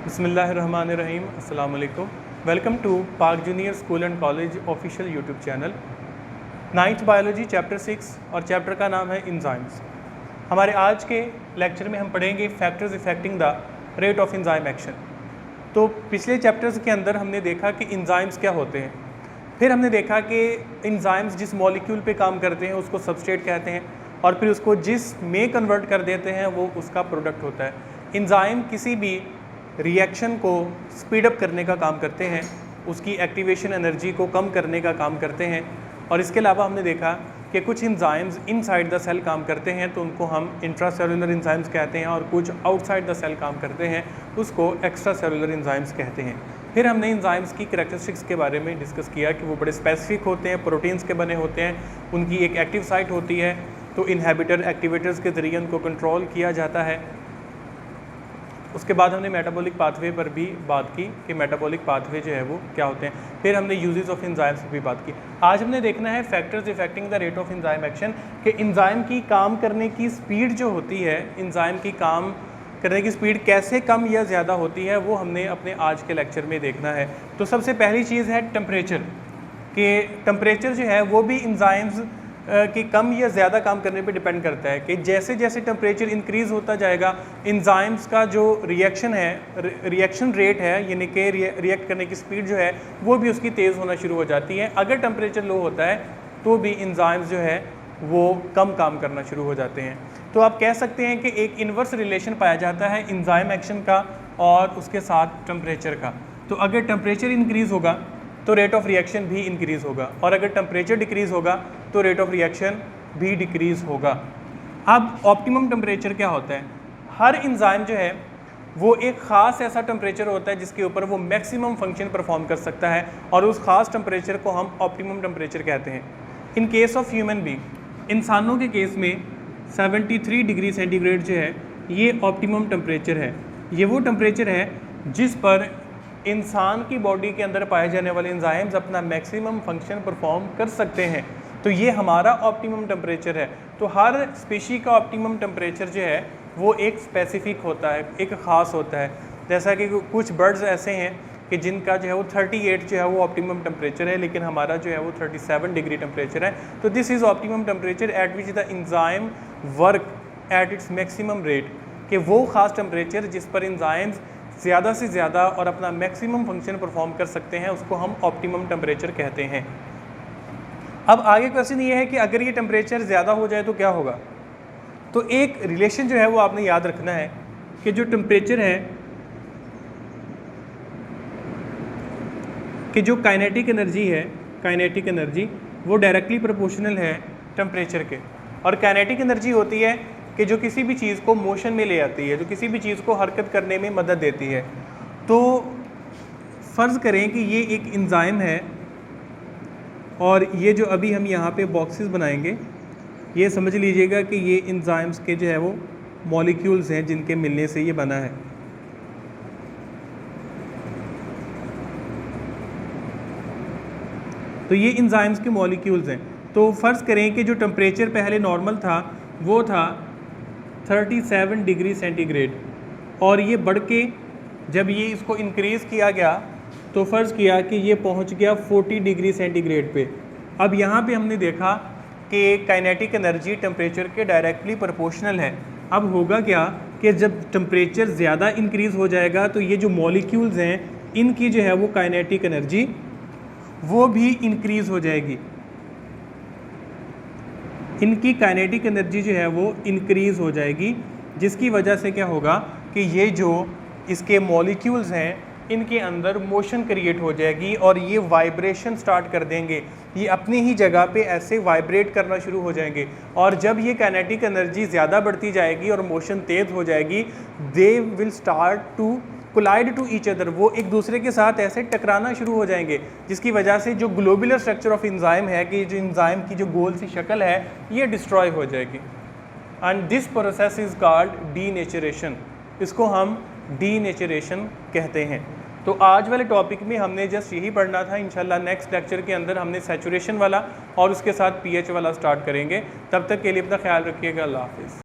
बिस्मिल्लाहिर्रहमानिर्रहीम। अस्सलाम वालेकुम। वेलकम टू पाक junior school and college official YouTube channel. 9th biology chapter 6 और चैप्टर का नाम है इंजाइम्स। हमारे आज के लेक्चर में हम पढ़ेंगे factors affecting the rate of enzyme action. तो पिछले चैप्टर्स के अंदर हमने देखा कि इंजाइम्स क्या होते हैं, फिर हमने देखा कि इंजाइम्स जिस मॉलिक्यूल पे काम करते हैं उसको सबस्ट्रेट कहते हैं, और फिर उसको जिस में कन्वर्ट कर देते हैं वो उसका प्रोडक्ट होता है। इंजाइम किसी भी रिएक्शन को स्पीड अप करने का काम करते हैं, उसकी एक्टिवेशन एनर्जी को कम करने का काम करते हैं। और इसके अलावा हमने देखा कि कुछ इंजाइम्स इनसाइड द सेल काम करते हैं तो उनको हम इंट्रासेलुलर इंजाइम्स कहते हैं, और कुछ आउटसाइड द सेल काम करते हैं उसको एक्स्ट्रा सेलुलर इंजाइम्स कहते हैं। फिर हमने इंजाइम्स की करैक्टरिस्टिक्स के बारे में डिस्कस किया कि वो बड़े स्पेसिफिक होते हैं, प्रोटीन्स के बने होते हैं, उनकी एक एक्टिव साइट होती है, तो इनहिबिटर एक्टिवेटर्स के ज़रिए उनको कंट्रोल किया जाता है। उसके बाद हमने मेटाबॉलिक पाथवे पर भी बात की कि मेटाबॉलिक पाथवे जो है वो क्या होते हैं। फिर हमने यूजेस ऑफ इंजाइम्स पर भी बात की। आज हमने देखना है factors affecting the rate of enzyme action, कि इंजाइम की काम करने की स्पीड जो होती है, इंजाइम की काम करने की स्पीड कैसे कम या ज़्यादा होती है, वो हमने अपने आज के लेक्चर में देखना है। तो सबसे पहली चीज़ है टेम्परेचर, कि टेम्परेचर जो है वो भी इंजाइम्स कि कम या ज़्यादा काम करने पे डिपेंड करता है, कि जैसे जैसे टेम्परेचर इंक्रीज़ होता जाएगा इंजाइम्स का जो रिएक्शन है, रिएक्शन रेट है, यानी कि रिएक्ट करने की स्पीड जो है वो भी उसकी तेज़ होना शुरू हो जाती है। अगर टेम्परेचर लो होता है तो भी इंजाइम्स जो है वो कम काम करना शुरू हो जाते हैं। तो आप कह सकते हैं कि एक इन्वर्स रिलेशन पाया जाता है इंजाइम एक्शन का और उसके साथ टेम्परेचर का। तो अगर टेम्परेचर इंक्रीज़ होगा तो रेट ऑफ रिएक्शन भी इंक्रीज़ होगा, और अगर टेम्परेचर डिक्रीज़ होगा तो रेट ऑफ रिएक्शन भी डिक्रीज़ होगा। अब ऑप्टिमम टेम्परेचर क्या होता है? हर इंजाइम जो है वो एक ख़ास ऐसा टेम्परेचर होता है जिसके ऊपर वो मैक्सिमम फंक्शन परफॉर्म कर सकता है, और उस ख़ास टेम्परेचर को हम ऑप्टिमम टेम्परेचर कहते हैं। In case of human being, इंसानों के केस में 73 डिग्री सेंटीग्रेड जो है ये ऑप्टिमम टेम्परेचर है। ये वो टेम्परेचर है जिस पर इंसान की बॉडी के अंदर पाए जाने वाले एंजाइम्स अपना मैक्सिमम फंक्शन परफॉर्म कर सकते हैं। तो ये हमारा ऑप्टिमम टेम्परेचर है। तो हर स्पीशी का ऑप्टिमम टेम्परेचर जो है वो एक स्पेसिफिक होता है, एक ख़ास होता है। जैसा कि कुछ बर्ड्स ऐसे हैं कि जिनका जो है वो 38 जो है वो ऑप्टिमम टेम्परेचर है, लेकिन हमारा जो है वो 37 डिग्री टेम्परेचर है। तो this is optimum temperature at which the enzyme work at its maximum rate, कि वो ख़ास टेम्परेचर जिस पर इंजाइम्स ज़्यादा से ज़्यादा और अपना मैक्सिमम फंक्शन परफॉर्म कर सकते हैं उसको हम ऑप्टिमम टेम्परेचर कहते हैं। अब आगे क्वेश्चन ये है कि अगर ये टेम्परेचर ज़्यादा हो जाए तो क्या होगा? तो एक रिलेशन जो है वो आपने याद रखना है कि जो टेम्परेचर है, कि जो काइनेटिक एनर्जी है, काइनेटिक एनर्जी वो डायरेक्टली प्रोपोर्शनल है टेम्परेचर के। और काइनेटिक एनर्जी होती है कि जो किसी भी चीज़ को मोशन में ले आती है, जो किसी भी चीज़ को हरकत करने में मदद देती है। तो फ़र्ज़ करें कि ये एक इंजाइम है, और ये जो अभी हम यहाँ पे बॉक्सेस बनाएंगे, ये समझ लीजिएगा कि ये इंजाइम्स के जो है वो मॉलिक्यूल्स हैं जिनके मिलने से ये बना है। तो ये इंजाइम्स के मॉलिक्यूल्स हैं। तो फ़र्ज़ करें कि जो टेम्परेचर पहले नॉर्मल था वो था 37 डिग्री सेंटीग्रेड, और ये बढ़ के जब ये इसको इंक्रीज़ किया गया तो फ़र्ज़ किया कि ये पहुंच गया 40 डिग्री सेंटीग्रेड पे। अब यहाँ पे हमने देखा कि काइनेटिक एनर्जी टेम्परेचर के डायरेक्टली प्रोपोर्शनल है। अब होगा क्या कि जब टेम्परेचर ज़्यादा इंक्रीज़ हो जाएगा तो ये जो मॉलिक्यूल्स हैं इनकी जो है वो काइनेटिक एनर्जी वो भी इंक्रीज़ हो जाएगी, इनकी काइनेटिक एनर्जी जो है वो इंक्रीज़ हो जाएगी, जिसकी वजह से क्या होगा कि ये जो इसके मॉलिक्यूल्स हैं इनके अंदर मोशन क्रिएट हो जाएगी, और ये वाइब्रेशन स्टार्ट कर देंगे। ये अपनी ही जगह पे ऐसे वाइब्रेट करना शुरू हो जाएंगे, और जब ये काइनेटिक एनर्जी ज़्यादा बढ़ती जाएगी और मोशन तेज़ हो जाएगी, they will start to collide to each other, वो एक दूसरे के साथ ऐसे टकराना शुरू हो जाएंगे, जिसकी वजह से जो ग्लोबुलर स्ट्रक्चर ऑफ इंजाइम है, कि जो इंजाइम की जो गोल सी शक्ल है ये डिस्ट्रॉय हो जाएगी। And this process is called denaturation. इसको हम डीनेचरेशन कहते हैं। तो आज वाले टॉपिक में हमने जस्ट यही पढ़ना था। इंशाल्लाह नेक्स्ट लेक्चर के अंदर हमने सैचुरेशन वाला और उसके साथ पीएच वाला स्टार्ट करेंगे। तब तक के लिए अपना ख्याल रखिएगा। अल्लाह हाफिज़।